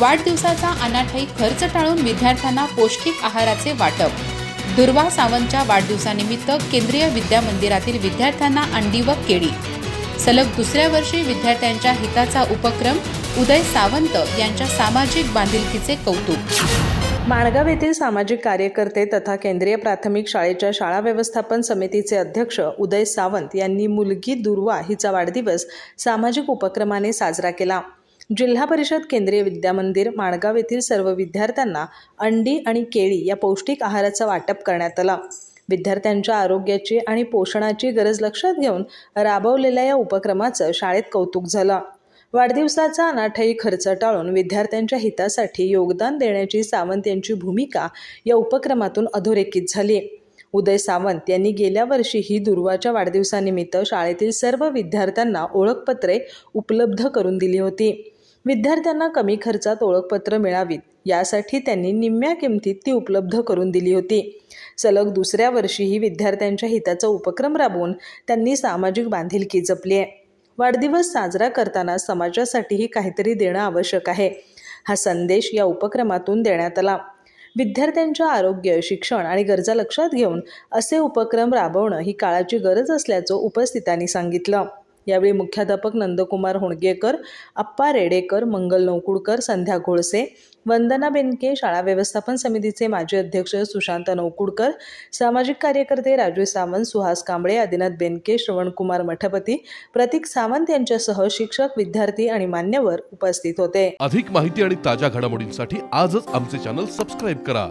वाढदिवसाचा अनाठायी खर्च टाळून विद्यार्थ्यांना पौष्टिक आहाराचे वाटप। दुर्वा सावंतच्या वाढदिवसानिमित्त केंद्रीय विद्या मंदिरातील विद्यार्थ्यांना अंडी व केळी। सलग दुसऱ्या वर्षी विद्यार्थ्यांच्या हिताचा उपक्रम। उदय सावंत यांच्या सामाजिक बांधिलकीचे कौतुक। माणगाव येथील सामाजिक कार्यकर्ते तथा केंद्रीय प्राथमिक शाळेच्या शाळा व्यवस्थापन समितीचे अध्यक्ष उदय सावंत यांनी मुलगी दुर्वा हिचा वाढदिवस सामाजिक उपक्रमाने साजरा केला। जिल्हा परिषद केंद्रीय विद्या मंदिर माणगाव येथील सर्व विद्यार्थ्यांना अंडी आणि केळी या पौष्टिक आहाराचं वाटप करण्यात आलं। विद्यार्थ्यांच्या आरोग्याची आणि पोषणाची गरज लक्षात घेऊन राबवलेल्या या उपक्रमाचं शाळेत कौतुक झालं। वाढदिवसाचा अनाठायी खर्च टाळून विद्यार्थ्यांच्या हितासाठी योगदान देण्याची सावंत यांची भूमिका या उपक्रमातून अधोरेखित झाली। उदय सावंत यांनी गेल्या वर्षीही दुर्वाच्या वाढदिवसानिमित्त शाळेतील सर्व विद्यार्थ्यांना ओळखपत्रे उपलब्ध करून दिली होती। विद्यार्थ्यांना कमी खर्चात ओळखपत्र मिळावीत यासाठी त्यांनी निम्म्या किमतीत ती उपलब्ध करून दिली होती। सलग दुसऱ्या वर्षीही विद्यार्थ्यांच्या हिताचा उपक्रम राबवून त्यांनी सामाजिक बांधिलकी जपली आहे। वाढदिवस साजरा करताना समाजासाठीही काहीतरी देणं आवश्यक आहे, हा संदेश या उपक्रमातून देण्यात आला। विद्यार्थ्यांच्या आरोग्य, शिक्षण आणि गरजा लक्षात घेऊन असे उपक्रम राबवणं ही काळाची गरज असल्याचं उपस्थितांनी सांगितलं। यावेळी मुख्याध्यापक नंदकुमार होणगेकर, अप्पा रेडेकर, मंगल नौकुडकर, संध्या घोळसे, वंदना बेनके, शाळा व्यवस्थापन समितीचे माजी अध्यक्ष सुशांत नौकुडकर, सामाजिक कार्यकर्ते राजू सावंत, सुहास कांबळे, आदिनाथ बेनके, श्रवणकुमार मठपती, प्रतीक सावंत यांच्यासह शिक्षक, विद्यार्थी आणि मान्यवर उपस्थित होते। अधिक माहिती आणि ताज्या घडामोडींसाठी आजच आमचे चॅनल सबस्क्राइब करा।